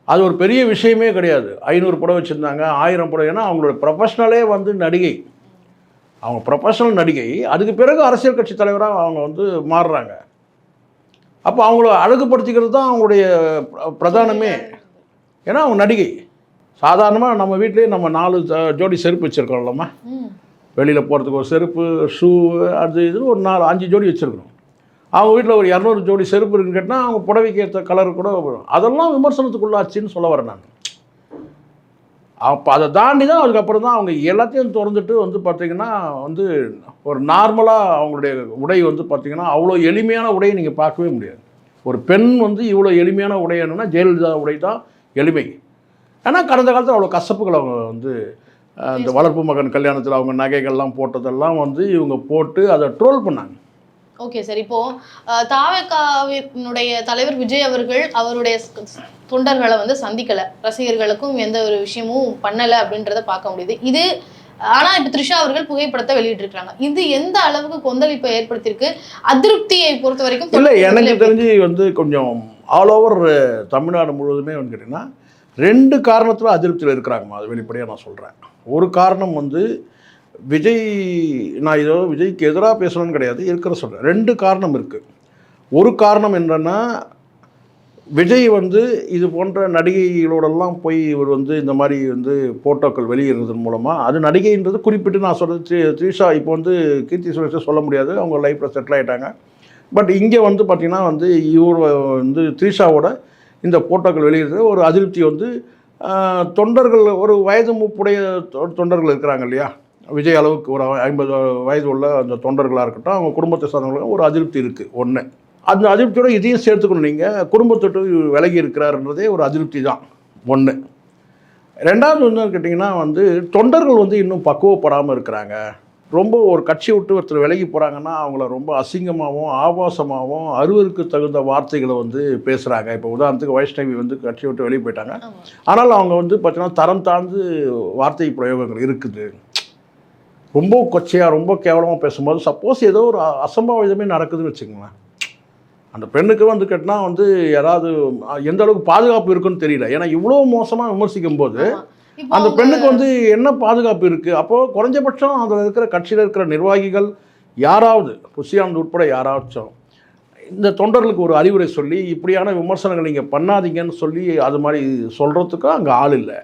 S1: அது ஒரு பெரிய விஷயமே கிடையாது. 500 புடவை வச்சுருந்தாங்க, 1000 புடவை. ஏன்னா அவங்களோட ப்ரொஃபஷ்னலே வந்து நடிகை, அவங்க ப்ரொஃபஷனல் நடிகை. அதுக்கு பிறகு அரசியல் கட்சி தலைவராக அவங்க வந்து மாறுறாங்க. அப்போ அவங்கள அழகுபடுத்திக்கிறது தான் அவங்களுடைய பிரதானமே. ஏன்னா அவங்க நடிகை. சாதாரணமாக நம்ம வீட்லேயே நம்ம 4 ஜோடி செருப்பு வச்சுருக்கோம்லம்மா, வெளியில் போகிறதுக்கு ஒரு செருப்பு, ஷூ, அது இதுன்னு ஒரு 4-5 ஜோடி வச்சுருக்கணும். அவங்க வீட்டில் ஒரு 200 ஜோடி செருப்பு இருக்குன்னு கேட்டால் அவங்க புடவைக்கு ஏற்ற கலர் கூட வரும். அதெல்லாம் விமர்சனத்துக்குள்ளாச்சின்னு சொல்ல வரேன் நான். அப்போ அதை தாண்டி தான் அதுக்கப்புறம் தான் அவங்க எல்லாத்தையும் திறந்துட்டு வந்து பார்த்திங்கன்னா வந்து ஒரு நார்மலாக அவங்களுடைய உடை வந்து பார்த்திங்கன்னா அவ்வளோ எளிமையான உடையை நீங்கள் பார்க்கவே முடியாது. ஒரு பெண் வந்து இவ்வளோ எளிமையான உடை என்னன்னா ஜெயலலிதா உடை தான் எளிமை. ஏன்னா கடந்த காலத்தில் அவ்வளோ கசப்புகள் அவங்க வந்து இந்த வளர்ப்பு மகன் கல்யாணத்தில் அவங்க நகைகள்லாம் போட்டதெல்லாம் வந்து இவங்க போட்டு அதை ட்ரோல் பண்ணாங்க.
S2: ஓகே சார், இப்போ தாவேகாவினுடைய தலைவர் விஜய் அவர்கள் அவருடைய தொண்டர்களை வந்து சந்திக்கல, ரசிகர்களுக்கும் எந்த ஒரு விஷயமும் பண்ணல அப்படின்றத பார்க்க முடியுது. இது ஆனா இப்ப த்ரிஷா அவர்கள் புகைப்படத்தை வெளியிட்டிருக்காங்க. இது எந்த அளவுக்கு கொந்தளிப்பை ஏற்படுத்தியிருக்கு, அதிருப்தியை பொறுத்த வரைக்கும்?
S1: இல்லை, எனக்கு தெரிஞ்சு வந்து கொஞ்சம் ஆல் ஓவர் தமிழ்நாடு முழுவதுமே வந்து கேட்டிங்கன்னா 2 காரணத்தில் அதிருப்தியில் இருக்கிறாங்கம்மா. அது வெளிப்படையாக நான் சொல்கிறேன். ஒரு காரணம் வந்து விஜய், நான் ஏதோ விஜய்க்கு எதிராக பேசணும்னு கிடையாது, இருக்கிற சொல்கிறேன். 2 காரணம் இருக்குது. ஒரு காரணம் என்னென்னா, விஜய் வந்து இது போன்ற நடிகைகளோடெல்லாம் போய் இவர் வந்து இந்த மாதிரி வந்து ஃபோட்டோக்கள் வெளியிடுறதன் மூலமாக, அது நடிகைன்றது குறிப்பிட்டு நான் சொல்கிறது த்ரிஷா, இப்போ வந்து கீர்த்தி சுரேஷை சொல்ல முடியாது, அவங்க லைஃப்பில் செட்டில் ஆகிட்டாங்க. பட் இங்கே வந்து பார்த்திங்கன்னா வந்து இவர் வந்து த்ரிஷாவோட இந்த ஃபோட்டோக்கள் வெளியிடுறது ஒரு அதிருப்தி வந்து தொண்டர்கள், ஒரு வயது மூப்புடைய தொண்டர்கள் இருக்கிறாங்க இல்லையா, விஜய் அளவுக்கு ஒரு 50 வயது உள்ள அந்த தொண்டர்களாக இருக்கட்டும், அவங்க குடும்பத்தை சார்ந்தவங்களுக்கு ஒரு அதிருப்தி இருக்குது. ஒன்று, அந்த அதிருப்தியோட இதையும் சேர்த்துக்கணும். நீங்கள் குடும்பத்தொட்டு விலகி இருக்கிறாருன்றதே ஒரு அதிருப்தி தான் ஒன்று. ரெண்டாவது வந்து கேட்டிங்கன்னா வந்து தொண்டர்கள் வந்து இன்னும் பக்குவப்படாமல் இருக்கிறாங்க. ரொம்ப ஒரு கட்சி விட்டு ஒருத்தர் விலகி போகிறாங்கன்னா அவங்கள ரொம்ப அசிங்கமாகவும் ஆபாசமாகவும் அருவருக்கு தகுந்த வார்த்தைகளை வந்து பேசுகிறாங்க. இப்போ உதாரணத்துக்கு வைஷ்ணவி வந்து கட்சி விட்டு வெளியே போயிட்டாங்க, ஆனால் அவங்க வந்து பார்த்தீங்கன்னா தரம் தாழ்ந்து வார்த்தை பிரயோகங்கள் இருக்குது. ரொம்ப கொச்சையாக ரொம்ப கேவலமாக பேசும்போது சப்போஸ் ஏதோ ஒரு அசம்பாவிதமே நடக்குதுன்னு வச்சுக்கோங்களேன், அந்த பெண்ணுக்கு வந்து கேட்டால் வந்து யாராவது எந்த அளவுக்கு பாதுகாப்பு இருக்குன்னு தெரியல. ஏன்னா இவ்வளோ மோசமாக விமர்சிக்கும் போது அந்த பெண்ணுக்கு வந்து என்ன பாதுகாப்பு இருக்குது? அப்போது குறைஞ்சபட்சம் அதில் இருக்கிற கட்சியில் இருக்கிற நிர்வாகிகள் யாராவது, புஷியானந்த் உட்பட யாராச்சும் இந்த தொண்டர்களுக்கு ஒரு அறிவுரை சொல்லி இப்படியான விமர்சனங்கள் நீங்கள் பண்ணாதீங்கன்னு சொல்லி அது மாதிரி சொல்கிறதுக்கு அங்கே ஆள் இல்லை.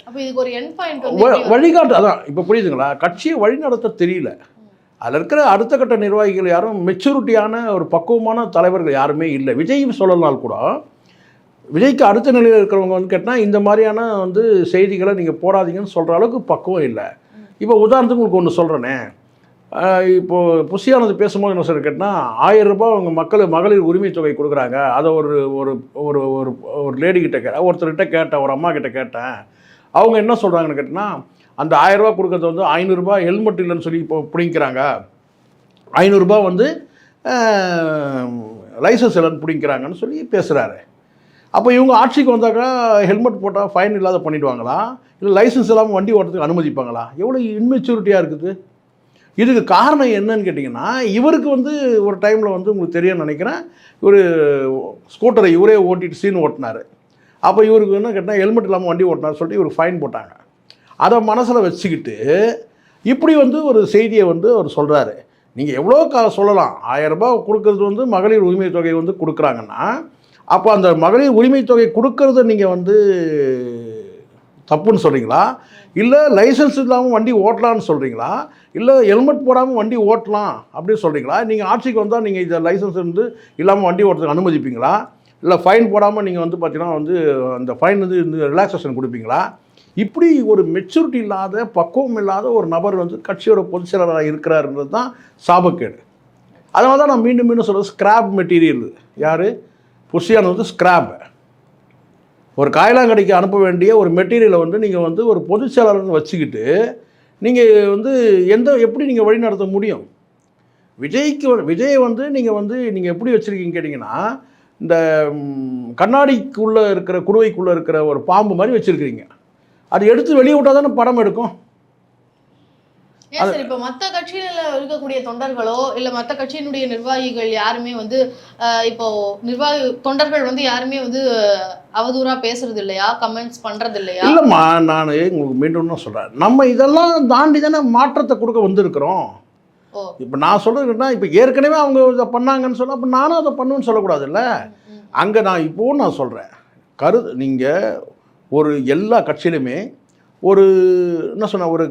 S1: வழிகாட்டு அதான் இப்போ புரியுதுங்களா, கட்சியை வழி நடத்த தெரியல. அதில் இருக்கிற அடுத்த கட்ட நிர்வாகிகள் யாரும் மெச்சூரிட்டியான ஒரு பக்குவமான தலைவர்கள் யாருமே இல்லை. விஜய் சொல்லலாம் கூட, விஜய்க்கு அடுத்த நிலையில் இருக்கிறவங்க வந்து கேட்டால் இந்த மாதிரியான வந்து செய்திகளை நீங்கள் போடாதீங்கன்னு சொல்கிற அளவுக்கு பக்குவம் இல்லை. இப்போ உதாரணத்துக்கு உங்களுக்கு ஒன்று சொல்கிறேனே, இப்போது புஷியானது பேசும்போது என்ன சொல்லி கேட்டால் 1000 ரூபாய் அவங்க மகளிர் உரிமை தொகை கொடுக்குறாங்க. அதை ஒரு ஒரு ஒரு ஒரு லேடிக்கிட்ட ஒருத்தர்கிட்ட கேட்டேன், ஒரு அம்மா கிட்ட கேட்டேன். அவங்க என்ன சொல்கிறாங்கன்னு கேட்டிங்கன்னா, அந்த 1000 ரூபா கொடுக்கறது வந்து 500 ரூபாய் ஹெல்மெட் இல்லைன்னு சொல்லி இப்போ பிடிங்கிறாங்க, 500 ரூபாய் வந்து லைசன்ஸ் இல்லைன்னு பிடிங்கிறாங்கன்னு சொல்லி பேசுகிறாரு. அப்போ இவங்க ஆட்சிக்கு வந்தாக்கா ஹெல்மெட் போட்டால் ஃபைன் இல்லாத பண்ணிவிடுவாங்களா, இல்லை லைசன்ஸ் இல்லாமல் வண்டி ஓட்டுறதுக்கு அனுமதிப்பாங்களா? எவ்வளோ இன்மெச்சூரிட்டியாக இருக்குது. இதுக்கு காரணம் என்னன்னு கேட்டிங்கன்னா, இவருக்கு வந்து ஒரு டைமில் வந்து உங்களுக்கு தெரியும்னு நினைக்கிறேன், ஒரு ஸ்கூட்டரை இவரே ஓட்டிட்டு சீன் ஓட்டினார். அப்போ இவருக்கு என்ன கேட்டால் ஹெல்மெட் இல்லாமல் வண்டி ஓட்டினார் சொல்லிட்டு இவருக்கு ஃபைன் போட்டாங்க. அதை மனசில் வச்சுக்கிட்டு இப்படி வந்து ஒரு செய்தியை வந்து அவர் சொல்கிறாரு. நீங்கள் எவ்வளோ சொல்லலாம், 1000 ரூபாய் கொடுக்கறது வந்து மகளிர் உரிமை தொகை வந்து கொடுக்குறாங்கன்னா, அப்போ அந்த மகளிர் உரிமை தொகை கொடுக்கறத நீங்கள் வந்து தப்புன்னு சொல்கிறீங்களா, இல்லை லைசன்ஸ் இல்லாமல் வண்டி ஓட்டலான்னு சொல்கிறீங்களா, இல்லை ஹெல்மெட் போடாமல் வண்டி ஓட்டலாம் அப்படின்னு சொல்கிறீங்களா? நீங்கள் ஆட்சிக்கு வந்தால் நீங்கள் இதை லைசன்ஸ் வந்து இல்லாமல் வண்டி ஓட்டுறதுக்கு அனுமதிப்பீங்களா, இல்லை ஃபைன் போடாமல் நீங்கள் வந்து பார்த்தீங்கன்னா வந்து அந்த ஃபைன் வந்து இந்த ரிலாக்ஸேஷன் கொடுப்பீங்களா? இப்படி ஒரு மெச்சூரிட்டி இல்லாத, பக்குவம் இல்லாத ஒரு நபர் வந்து கட்சியோட பொதுச் செயலாளராக இருக்கிறாருன்றது தான் சாபக்கேடு. அதனால தான் நான் மீண்டும் மீண்டும் சொல்கிறது, ஸ்கிராப் மெட்டீரியல். யார்? புஷியானந்த் வந்து ஸ்கிராப். ஒரு காயலாங்கடைக்கு அனுப்ப வேண்டிய ஒரு மெட்டீரியலை வந்து நீங்கள் வந்து ஒரு பொதுச் செயலாளர்னு வச்சுக்கிட்டு நீங்கள் வந்து எப்படி நீங்கள் வழி நடத்த முடியும்? விஜயை வந்து நீங்கள் எப்படி வச்சுருக்கீங்க கேட்டிங்கன்னா, இந்த கண்ணாடிக்குள்ளே இருக்கிற குடுவைக்குள்ளே இருக்கிற ஒரு பாம்பு மாதிரி வச்சுருக்கிறீங்க. அது எடுத்து வெளியே விட்டால் தானே படம் எடுக்கும்.
S2: ஏன் சார் இப்போ மற்ற கட்சியில் இருக்கக்கூடிய தொண்டர்களோ இல்லை மற்ற கட்சியினுடைய நிர்வாகிகள் யாருமே வந்து இப்போ தொண்டர்கள் வந்து யாருமே வந்து அவதூறா பேசுறது இல்லையா, கமெண்ட்ஸ் பண்றது இல்லையா?
S1: இல்லைம்மா, நான் உங்களுக்கு மீண்டும் தான் சொல்கிறேன், நம்ம இதெல்லாம் தாண்டி தானே மாற்றத்தை கொடுக்க வந்திருக்கிறோம். இப்போ நான் சொல்கிறதுன்னா, இப்போ ஏற்கனவே அவங்க இதை பண்ணாங்கன்னு சொல்ல, அப்போ நானும் அதை பண்ணுவேன்னு சொல்லக்கூடாதுல்ல. அங்கே நான் இப்போவும் நான் சொல்கிறேன், நீங்கள் ஒரு எல்லா கட்சியிலுமே ஒரு என்ன சொன்ன ஒரு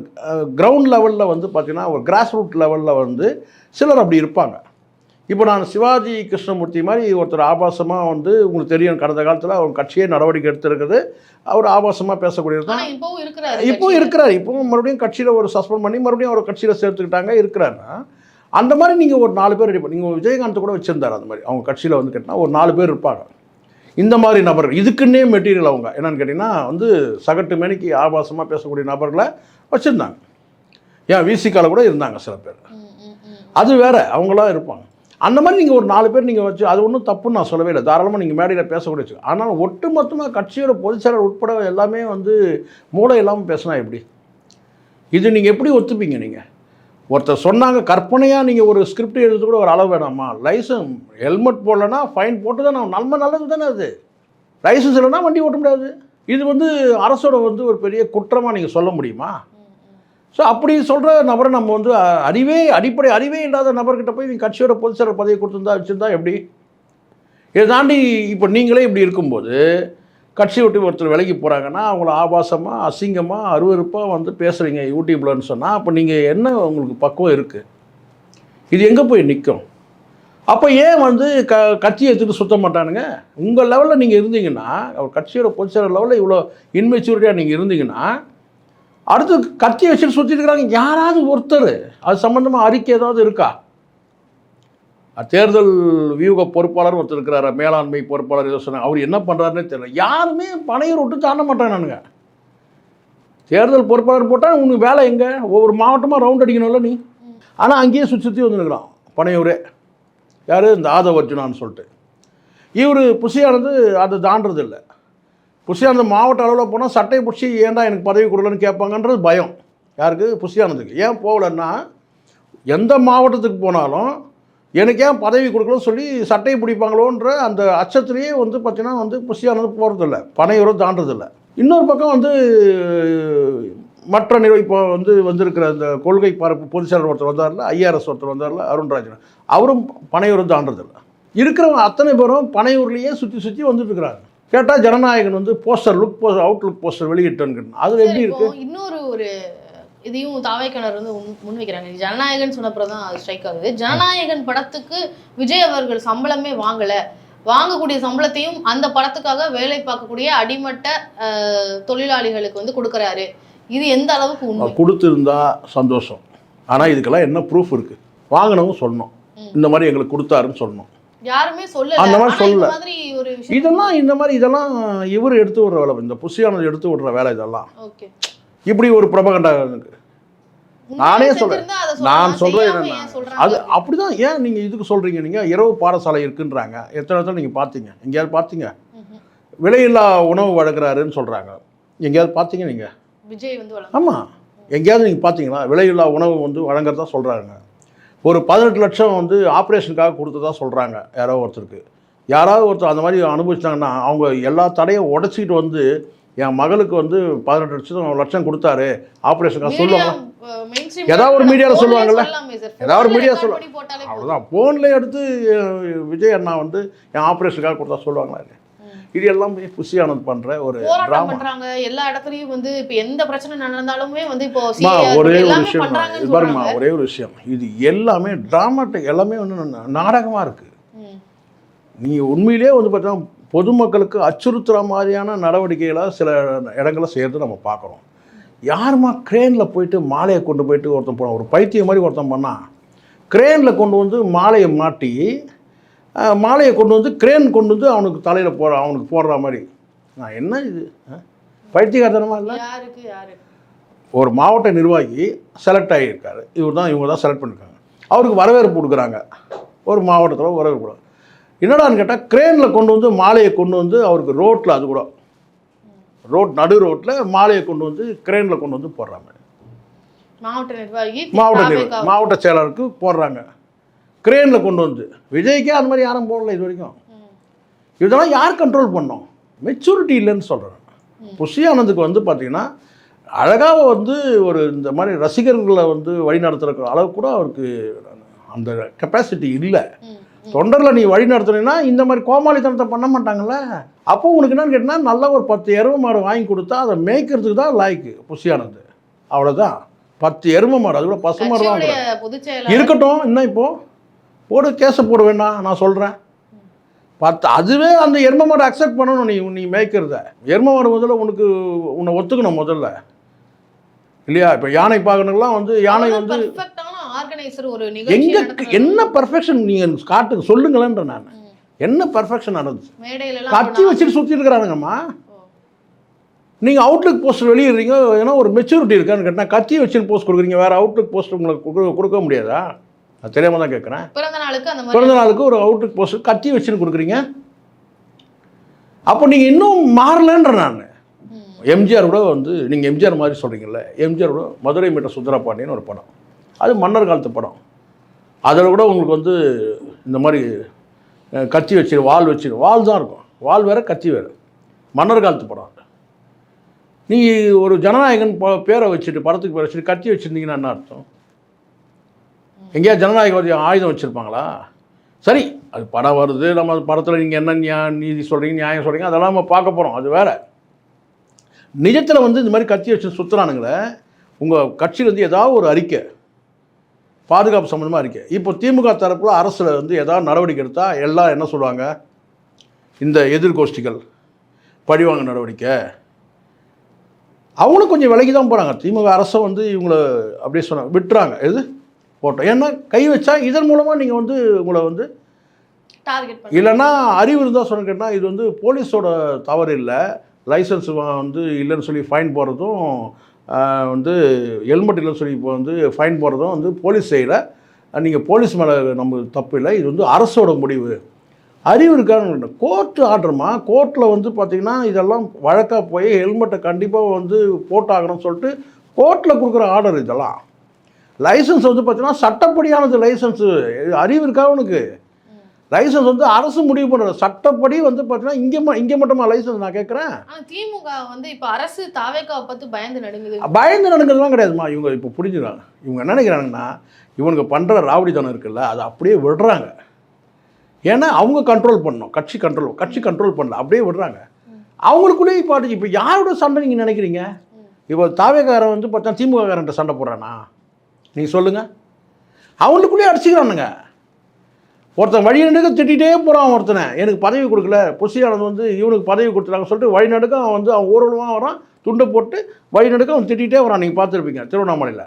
S1: கிரவுண்ட் லெவலில் வந்து பார்த்திங்கன்னா ஒரு கிராஸ் ரூட் லெவலில் வந்து சிலர் அப்படி இருப்பாங்க. இப்போ நான் சிவாஜி கிருஷ்ணமூர்த்தி மாதிரி ஒருத்தர் ஆபாசமாக வந்து உங்களுக்கு தெரியும், கடந்த காலத்தில் அவர் கட்சியே நடவடிக்கை எடுத்துருக்குது, அவர் ஆபாசமாக பேசக்கூடியது தான் இப்போவும் இருக்கிறார். இப்போவும் மறுபடியும் கட்சியில் ஒரு சஸ்பெண்ட் பண்ணி மறுபடியும் அவர் கட்சியில் சேர்த்துக்கிட்டாங்க, இருக்கிறாருன்னா அந்த மாதிரி நீங்கள் ஒரு 4 பேர் ரெடி பண்ணி, நீங்கள் விஜயகாந்த் கூட வச்சுருந்தார் அந்த மாதிரி, அவங்க கட்சியில் வந்து கேட்டால் ஒரு 4 பேர் இருப்பாங்க இந்த மாதிரி நபர்கள். இதுக்குன்னே மெட்டீரியல் அவங்க என்னென்னு கேட்டிங்கன்னா வந்து சகட்டு மேனிக்கு ஆபாசமாக பேசக்கூடிய நபர்களை வச்சுருந்தாங்க. ஏன் விசிகாவில் கூட இருந்தாங்க சில பேர், அது வேறு, அவங்களாம் இருப்பாங்க. அந்த மாதிரி நீங்கள் ஒரு 4 பேர் நீங்கள் வச்சு, அது ஒன்றும் தப்புன்னு நான் சொல்லவே இல்லை, தாராளமாக நீங்கள் மேடையில் பேசக்கூடிய வச்சு. ஆனால் ஒட்டு மொத்தமாக கட்சியோட பொதுச்செயலாளர் உட்பட எல்லாமே வந்து மூளை இல்லாமல் பேசினா எப்படி? இது நீங்கள் எப்படி ஒத்துப்பீங்க? நீங்கள் ஒருத்தர் சொன்னாங்க, கற்பனையாக நீங்கள் ஒரு ஸ்கிரிப்ட் எழுது கூட ஒரு அளவு வேணாமா? லைசன்ஸ் ஹெல்மெட் போடலன்னா ஃபைன் போட்டு தான் நல்லது தானே அது. லைசன்ஸ் இல்லைன்னா வண்டி ஓட்ட முடியாது. இது வந்து அரசோட வந்து ஒரு பெரிய குற்றமாக நீங்கள் சொல்ல முடியுமா? ஸோ அப்படி சொல்கிற நபரை நம்ம வந்து அடிப்படை அறிவே இல்லாத நபர்கிட்ட போய் நீங்கள் கட்சியோட பொதுச்செயலாளர் பதவியை கொடுத்துருந்தா வச்சுருந்தா எப்படி? இதை தாண்டி இப்போ நீங்களே இப்படி இருக்கும்போது கட்சி விட்டு ஒருத்தர் விலைக்கு போகிறாங்கன்னா அவங்கள ஆபாசமாக, அசிங்கமாக, அருவருப்பாக வந்து பேசுகிறீங்க யூடியூப்லன்னு சொன்னால், அப்போ நீங்கள் என்ன உங்களுக்கு பக்குவம் இருக்குது? இது எங்கே போய் நிற்கும்? அப்போ ஏன் வந்து கட்சியை எடுத்துகிட்டு சுத்த மாட்டானுங்க? உங்கள் லெவலில் நீங்கள் இருந்தீங்கன்னா, அவர் கட்சியோட பொதுச்செயலாளர் லெவலில் இவ்வளோ இன்மெச்சூரிட்டியாக நீங்கள் இருந்தீங்கன்னா, அடுத்து கட்சியை வச்சுட்டு சுற்றிட்டு இருக்கிறாங்க யாராவது ஒருத்தர் அது சம்மந்தமாக அறிக்கை ஏதாவது இருக்கா? தேர்தல் வியூக பொறுப்பாளர் ஒருத்தர் இருக்கிறார், மேலாண்மை பொறுப்பாளர் ஏதோ சொன்னாங்க, அவர் என்ன பண்ணுறாருன்னே தெரியல. யாருமே பனையூர் விட்டு தாண்ட மாட்டானுங்க. தேர்தல் பொறுப்பாளர் போட்டால் உனக்கு வேலை எங்கே? ஒவ்வொரு மாவட்டமாக ரவுண்ட் அடிக்கணும்ல நீ. ஆனால் அங்கேயே சுற்றி வந்துருக்கிறான் பனையூரே. யார்? இந்த ஆதவ் அர்ஜுனான்னு சொல்லிட்டு. இவர் புஷியானது அதை தாண்டது இல்லை. புஷியானது மாவட்ட அளவில் போனால் சட்டையை பிடிச்சி ஏன்டா எனக்கு பதவி கொடுக்கலன்னு கேட்பாங்கன்றது பயம். யாருக்கு? புஷியானதுக்கு. ஏன் போகலன்னா, எந்த மாவட்டத்துக்கு போனாலும் எனக்கு ஏன் பதவி கொடுக்கலன்னு சொல்லி சட்டையை பிடிப்பாங்களோன்ற அந்த அச்சத்திலேயே வந்து பார்த்தீங்கன்னா வந்து புஷியானது போகிறதில்ல, பனையூரை தாண்டதில்லை. இன்னொரு பக்கம் வந்து மற்ற இப்போ வந்து வந்திருக்கிற அந்த கொள்கை பரப்பு பொதுச்செயலாளர் ஒருத்தர் வந்தார்ல, ஐஆர்எஸ் ஒருத்தர் வந்தார்ல, அருண்ராஜன், அவரும் பனையூரை தாண்டதில்லை. இருக்கிறவங்க அத்தனை பேரும் பனையூர்லேயே சுற்றி வந்துட்டுருக்கிறாங்க. கேட்டால் ஜனநாயகன் வந்து அவுட்லுக் போஸ்டர் வெளியிட்டேன்னு. அது எப்படி இருக்குது?
S2: இன்னொரு ஒரு இதையும் தாவேக்கனர் வந்து முன்வைக்கிறாங்க. ஜனநாயகன் சொன்னப்பறம் தான் அது ஸ்ட்ரைக் ஆகுது. ஜனநாயகன் படத்துக்கு விஜய் அவர்கள் சம்பளமே வாங்கக்கூடிய சம்பளத்தையும் அந்த படத்துக்காக வேலை பார்க்கக்கூடிய அடிமட்ட தொழிலாளிகளுக்கு வந்து கொடுக்குறாரு. இது எந்த அளவுக்கு உண்மை?
S1: கொடுத்துருந்தா சந்தோஷம். ஆனால் இதுக்கெல்லாம் என்ன ப்ரூஃப் இருக்குது? வாங்கினவங்க சொல்லணும், இந்த மாதிரி எங்களுக்கு கொடுத்தாருன்னு சொல்லணும்.
S2: யாருமே சொல்லல.
S1: அந்த மாதிரி சொல்லல. இதெல்லாம் இவர் எடுத்து விடுற வேலை, இந்த புஷியானது எடுத்து விடுற வேலை இதெல்லாம். இப்படி ஒரு ப்ரொபகண்டா இருக்கு. நானே சொல்கிறேன், நான் சொல்கிறேன் என்னென்னா, அது அப்படி தான். ஏன் நீங்கள் இதுக்கு சொல்கிறீங்க? நீங்கள் இரவு பாடசாலை இருக்குன்றாங்க, எத்தனை இடத்துல நீங்கள் பார்த்தீங்க? எங்கேயாவது பார்த்தீங்க? விலையில்லா உணவு வழங்குறாருன்னு சொல்கிறாங்க, எங்கேயாவது பார்த்தீங்க நீங்கள்?
S2: விஜய் வந்து
S1: ஆமாம், எங்கேயாவது நீங்கள் பார்த்தீங்களா? விலையில்லா உணவு வந்து வழங்குறதா சொல்கிறாங்க. ஒரு 18 லட்சம் வந்து ஆப்ரேஷனுக்காக கொடுத்ததா சொல்கிறாங்க யாரோ ஒருத்தருக்கு. யாராவது ஒருத்தர் அந்த மாதிரி அனுபவிச்சிட்டாங்கன்னா அவங்க எல்லா தடையும் உடச்சிக்கிட்டு வந்து என் மகளுக்கு வந்து 18 லட்சம் கொடுத்தாரு ஆப்ரேஷனுக்காக சொல்லுவாங்க. ஏதாவது ஒரு மீடியாவில் சொல்லுவாங்கல்ல, ஏதாவது ஒரு மீடியா சொல்லுவாங்க. அவ்வளோதான், ஃபோன்லேயே எடுத்து விஜய் அண்ணா வந்து என் ஆப்ரேஷனுக்காக கொடுத்தா சொல்லுவாங்களா? இது எல்லாமே புஷி ஆனந்த் பண்ற ஒரு
S2: போராட்டம்
S1: டிராமா.
S2: பண்றாங்க எல்லா இடத்துலயும் வந்து இப்ப எந்த பிரச்சனை நடந்தாலுமே வந்து இப்போ
S1: ஒரே ஒரு
S2: எல்லாமே
S1: விஷயம்
S2: பண்றாங்கன்னு
S1: பாருமா,
S2: சொல்றாங்க.
S1: ஒரே ஒரு விஷயம், இது எல்லாமே டிராமாட்டிக், எல்லாமே வந்து நாடகமா இருக்கு. நீ உண்மையிலேயே வந்து பார்த்தீங்கன்னா பொதுமக்களுக்கு அச்சுறுத்துற மாதிரியான நடவடிக்கைகளை சில இடங்களை செய்யறது நம்ம பார்க்குறோம். யாருமா கிரேனில் போயிட்டு மாலையை கொண்டு போயிட்டு ஒருத்தன் போனான், ஒரு பைத்தியம் மாதிரி ஒருத்தன் பண்ணான். கிரேனில் கொண்டு வந்து மாலையை மாட்டி, மாலையை கொண்டு வந்து கிரேன் கொண்டு வந்து அவனுக்கு தலையில் அவனுக்கு போடுற மாதிரி. நான் என்ன இது பைத்தியகாரத்தனமா இல்லை?
S2: யாருக்கு யாரு
S1: ஒரு மாவட்ட நிர்வாகி செலக்ட் ஆகியிருக்காரு, இவங்க தான் செலக்ட் பண்ணியிருக்காங்க. அவருக்கு வரவேற்பு கொடுக்குறாங்க, ஒரு மாவட்டத்தில் வரவேற்பு கொடுக்குறாங்க. என்னடான்னு கேட்டால் கிரேனில் கொண்டு வந்து மாலையை கொண்டு வந்து அவருக்கு ரோட்டில், அது கூட நடு ரோட்டில் மாலையை கொண்டு வந்து கிரேனில் கொண்டு வந்து போடுறாங்க.
S2: மாவட்ட நிர்வாகி
S1: மாவட்ட செயலருக்கு போடுறாங்க, கிரேனில் கொண்டு வந்து. விஜய்க்கே அது மாதிரி யாரும் போடல இது வரைக்கும். இதெல்லாம் யார் கண்ட்ரோல் பண்ணோம்? மெச்சூரிட்டி இல்லைன்னு சொல்கிறேன். புஷி ஆனந்துக்கு வந்து பார்த்தீங்கன்னா அழகாக வந்து ஒரு இந்த மாதிரி ரசிகர்களை வந்து வழி நடத்துகிற அளவு கூட அவருக்கு அந்த கெப்பாசிட்டி இல்லை. தொண்டர்களை நீ வழி நடத்துனீங்கன்னா இந்த மாதிரி கோமாளித்தனத்தை பண்ண மாட்டாங்கல்ல. அப்போ உனக்கு என்னன்னு கேட்டால் நல்ல ஒரு 10 எருமை மாடு வாங்கி கொடுத்தா அதை மேய்க்கிறதுக்கு தான் லாய்க்கு புஷி ஆனந்த். அவ்வளோதான். 10 எருமை மாடு, அது கூட பசு மாடு தான் இருக்கட்டும். இன்னும் இப்போது போடு, கேஸை போட வேண்டாம், நான் சொல்கிறேன். அதுவே அந்த எருமை மாடு அக்செப்ட் பண்ணணும். நீ மேய்க்கிறத எருமை மாடு முதல்ல உன்னை ஒத்துக்கணும் முதல்ல, இல்லையா? இப்போ யானை பார்க்கணுங்களாம் வந்து யானை வந்து எங்க என்ன பர்ஃபெக்ஷன் நீங்கள் காட்டுங்க, சொல்லுங்களேன்ற. நான் என்ன பர்ஃபெக்ஷன் நடந்துச்சு? கத்தி வச்சுட்டு சுற்றி இருக்கிறானுங்கம்மா. நீங்கள் அவுட்லுக் போஸ்ட் வெளியிடுறீங்க, ஏன்னா ஒரு மெச்சூரிட்டி இருக்கான்னு கேட்டால் கத்தி வச்சுன்னு போஸ்ட் கொடுக்குறீங்க, வேறு அவுட்லுக் போஸ்ட் உங்களுக்கு கொடுக்க முடியாதா? அது தெரியாமல் தான் கேட்குறேன். பிறந்த நாளுக்கு ஒரு அவுட்லுக் போஸ்ட் கத்தி வச்சுன்னு கொடுக்குறீங்க. அப்போ நீங்கள் இன்னும் மாறலன்ற. நான் எம்ஜிஆர் கூட வந்து நீங்கள் எம்ஜிஆர் மாதிரி சொல்கிறீங்கல்ல, எம்ஜிஆர் கூட மதுரை மீட்ட சுந்தரபாண்டியன்னு ஒரு படம், அது மன்னர் காலத்து படம். அதில் கூட உங்களுக்கு வந்து இந்த மாதிரி கத்தி வச்சு வால் தான் இருக்கும், வால் வேறு கத்தி வேறு. மன்னர் காலத்து படம். நீங்கள் ஒரு ஜனநாயகன் பேரை வச்சுட்டு, படத்துக்கு பேரை வச்சுட்டு கத்தி வச்சுருந்தீங்கன்னா என்ன அர்த்தம்? எங்கேயா ஜனநாயகவாதி ஆயுதம் வச்சுருப்பாங்களா? சரி, அது படம் வருது, நம்ம படத்தில் நீங்கள் என்ன நீதி சொல்கிறீங்க, நியாயம் சொல்கிறீங்க, அதெல்லாம் நம்ம பார்க்க போகிறோம், அது வேறு. நிஜத்தில் வந்து இந்த மாதிரி கத்தி வச்சு சுற்றுறானுங்களே, உங்கள் கட்சியிலேருந்து ஏதாவது ஒரு அறிக்கை, பாதுகாப்பு சம்மந்தமாக அறிக்கை. இப்போ திமுக தரப்பில் அரசில் வந்து ஏதாவது நடவடிக்கை எடுத்தால் எல்லாம் என்ன சொல்லுவாங்க? இந்த எதிர்கோஷ்டிகள் பழிவாங்க நடவடிக்கை. அவங்களும் கொஞ்சம் விலகி தான் போகிறாங்க. திமுக அரசை வந்து இவங்களை அப்படியே சொன்னாங்க, விட்டுறாங்க. எது போட்டோம், ஏன்னா கை வச்சா இதன் மூலமாக நீங்கள் வந்து உங்களை வந்து இல்லைன்னா அறிவு இருந்தால் சொன்ன கேட்டால் இது வந்து போலீஸோட தவறு இல்லை, லைசன்ஸ் வந்து இல்லைன்னு சொல்லி ஃபைன் போடுறதும் வந்து ஹெல்மெட் இல்லைன்னு சொல்லி இப்போ வந்து ஃபைன் போடுறதும் வந்து போலீஸ் செய்யலை. நீங்கள் போலீஸ் மேலே நம்ம தப்பு இல்லை, இது வந்து அரசோட முடிவு. அறிவு இருக்கான்னு கோர்ட்டு ஆர்டருமா, கோர்ட்டில் வந்து பார்த்திங்கன்னா இதெல்லாம் வழக்காக போய் ஹெல்மெட்டை கண்டிப்பாக வந்து போட்டாகணும்னு சொல்லிட்டு கோர்ட்டில் கொடுக்குற ஆர்டர் இதெல்லாம். லைசன்ஸ் வந்து பார்த்தீங்கன்னா சட்டப்படியானது லைசன்ஸு. அறிவு இருக்கா உனக்கு? லைசன்ஸ் வந்து அரசு முடிவு பண்ணுறது, சட்டப்படி வந்து பார்த்தீங்கன்னா இங்கே மட்டுமா லைசன்ஸ்? நான் கேட்குறேன்.
S2: திமுக வந்து இப்போ அரசு தாவேக்காவை பார்த்து பயந்து
S1: நடுங்கிறதுலாம் கிடையாதுமா. இவங்க இப்போ புரிஞ்சுக்கிறாங்க. இவங்க என்ன நினைக்கிறாங்கன்னா, இவனுக்கு பண்ணுற ராவடித்தனம் இருக்குல்ல, அதை அப்படியே விடுறாங்க. ஏன்னா அவங்க கண்ட்ரோல் பண்ணணும், கட்சி கண்ட்ரோல் பண்ணல, அப்படியே விடுறாங்க. அவங்களுக்குள்ளேயே இப்போ யாரோட சண்டை நீங்கள் நினைக்கிறீங்க? இப்போ தாவேக்காரன் வந்து பார்த்தா திமுககாரன்ட்ட சண்டை போடுறானா? நீங்கள் சொல்லுங்கள். அவங்களுக்குள்ளேயே அடிச்சுக்கிறானுங்க. ஒருத்தன் வழி நடுக்க திட்டிகிட்டே போகிறான் ஒருத்தனை, எனக்கு பதவி கொடுக்கல, புஷி ஆனந்த் வந்து இவனுக்கு பதவி கொடுத்துட்டாங்க சொல்லிட்டு வழி நடுக்க அவன் வந்து அவன் ஊர்வலமாக வரான், துண்டை போட்டு வழி நடுக்க அவன் திட்டிகிட்டே வரான். நீங்கள் பார்த்துருப்பீங்க திருவண்ணாமலையில்.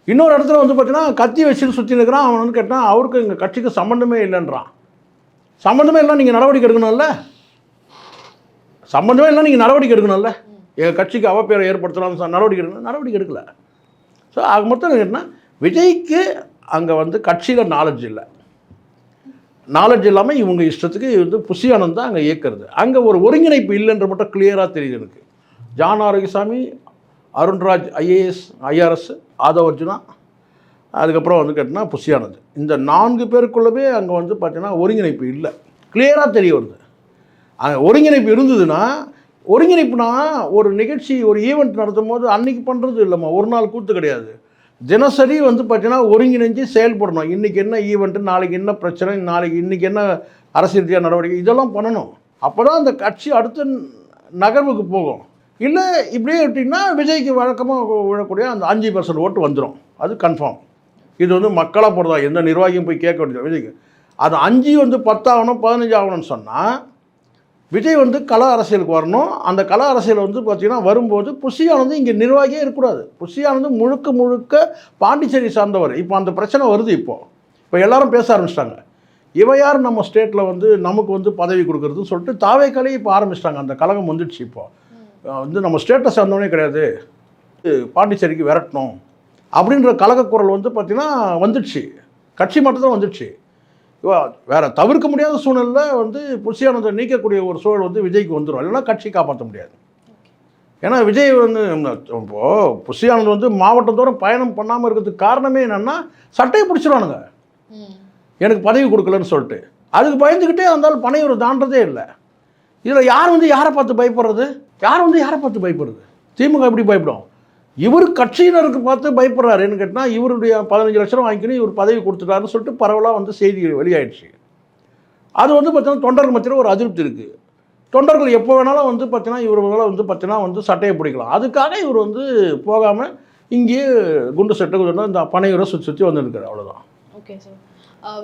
S1: இன்னொரு இடத்துல வந்து பார்த்தீங்கன்னா கத்தி வச்சுன்னு சுற்றி நிற்கிறான். அவன் வந்து கேட்டான், அவருக்கு எங்கள் கட்சிக்கு சம்மந்தமே இல்லைன்றான். சம்மந்தமே இல்லை, நீங்கள் நடவடிக்கை எடுக்கணும்ல. சம்மந்தமே இல்லை, நீங்கள் நடவடிக்கை எடுக்கணும்ல. எங்கள் கட்சிக்கு அவப்பேரை ஏற்படுத்தலாம்னு நடவடிக்கை எடுக்கல. ஸோ அது மொத்தம் கேட்டால் விஜய்க்கு அங்கே வந்து கட்சியில் நாலேஜ் இல்லாமல் இவங்க இஷ்டத்துக்கு வந்து புஷி ஆனந்த் தான் அங்கே இயக்கிறது. அங்கே ஒரு ஒருங்கிணைப்பு இல்லைன்ற மட்டும் கிளியராக தெரியுது எனக்கு. ஜான் ஆரோக்கியசாமி, அருண்ராஜ் ஐஏஎஸ் ஐஆர்எஸ், ஆதவ் அர்ஜுனா, அதுக்கப்புறம் வந்து கேட்டிங்கன்னா புஷி ஆனந்த், இந்த 4 பேருக்குள்ளவே அங்கே வந்து பார்த்தீங்கன்னா ஒருங்கிணைப்பு இல்லை, கிளியராக தெரிய வருது. ஒருங்கிணைப்பு இருந்ததுன்னா, ஒருங்கிணைப்புனா ஒரு நிகழ்ச்சி ஒரு ஈவெண்ட் நடத்தும் போது அன்றைக்கி பண்ணுறது இல்லைம்மா, ஒரு நாள் கூத்து கிடையாது. தினசரி வந்து பார்த்தீங்கன்னா ஒருங்கிணைஞ்சு செயல்படணும். இன்றைக்கி என்ன ஈவெண்ட்டு, நாளைக்கு என்ன பிரச்சனை, இன்றைக்கி என்ன அரசியல் ரீதியாக நடவடிக்கை, இதெல்லாம் பண்ணணும். அப்போ தான் அந்த கட்சி அடுத்த நகர்வுக்கு போகும். இல்லை இப்படியே விட்டிங்கன்னா விஜய்க்கு வழக்கமாக விழக்கூடிய அந்த 5% ஓட்டு வந்துடும். அது கன்ஃபார்ம். இது வந்து மக்களாக போகிறதா, எந்த நிர்வாகியும் போய் கேட்க வேண்டியது விஜய்க்கு. அது 5 வந்து 10 ஆகணும் 15 ஆகணும்னு சொன்னால் விஜய் வந்து கள அரசியலுக்கு வரணும். அந்த கள அரசியல் வந்து பார்த்திங்கன்னா வரும்போது புஷியானது இங்கே நிர்வாகியே இருக்கக்கூடாது. புஷியானது முழுக்க முழுக்க பாண்டிச்சேரி சார்ந்தவர். இப்போ அந்த பிரச்சனை வருது. இப்போ எல்லாரும் பேச ஆரம்பிச்சிட்டாங்க, இவ யார் நம்ம ஸ்டேட்டில் வந்து நமக்கு வந்து பதவி கொடுக்குறதுன்னு சொல்லிட்டு தாவேக்காலே இப்போ ஆரம்பிச்சிட்டாங்க. அந்த கழகம் வந்துடுச்சு. இப்போது வந்து நம்ம ஸ்டேட்டை சார்ந்தவனே கிடையாது, பாண்டிச்சேரிக்கு விரட்டணும் அப்படின்ற கழக குரல் வந்து பார்த்திங்கன்னா வந்துடுச்சு. கட்சி மட்டும் தான் வந்துடுச்சு. வேறு தவிர்க்க முடியாத சூழ்நிலையில் வந்து புஷியானதை நீக்கக்கூடிய ஒரு சூழல் வந்து விஜய்க்கு வந்துடும். இல்லைன்னா கட்சி காப்பாற்ற முடியாது. ஏன்னா விஜய் வந்து இப்போது புஷியானது வந்து மாவட்டத்தோறும் பயணம் பண்ணாமல் இருக்கிறதுக்கு காரணமே என்னென்னா சட்டையை பிடிச்சிருவானுங்க, எனக்கு பதவி கொடுக்கலன்னு சொல்லிட்டு. அதுக்கு பயந்துக்கிட்டே வந்தாலும் பனையூர் தாண்டதே இல்லை. இதில் யார் வந்து யாரை பார்த்து பயப்படுறது? யாரை பார்த்து பயப்படுறது? திமுக எப்படி பயப்படும்? இவர் கட்சியினருக்கு பார்த்து பயப்படுறாருன்னு கேட்டால் இவருடைய 15 லட்சம் ரூபா வாங்கிக்கணும், இவர் பதவி கொடுத்துட்டாருன்னு சொல்லிட்டு பரவலாக வந்து செய்தி வெளியாயிடுச்சு. அது வந்து பார்த்தீங்கன்னா தொண்டர்கள் மத்தியில் ஒரு அதிருப்தி இருக்குது. தொண்டர்கள் எப்போ வேணாலும் வந்து பார்த்தீங்கன்னா இவர்களால் வந்து பார்த்தீங்கன்னா வந்து சட்டையை பிடிக்கலாம். அதுக்காக இவர் வந்து போகாமல் இங்கேயே குண்டு சட்டை இந்த பனையூரை சுற்றி வந்துருக்காரு. அவ்வளோதான்.
S2: Okay sir.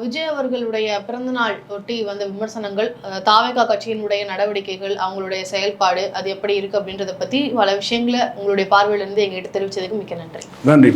S2: விஜய் அவர்களுடைய பிறந்தநாள் ஒட்டி வந்த விமர்சனங்கள், தாவேகா கட்சியினுடைய நடவடிக்கைகள், அவங்களுடைய செயல்பாடு அது எப்படி இருக்குது அப்படின்றத பற்றி பல விஷயங்களை உங்களுடைய பார்வையிலேருந்து எங்கள்கிட்ட தெரிவித்ததுக்கு மிக்க நன்றி.
S1: நன்றி.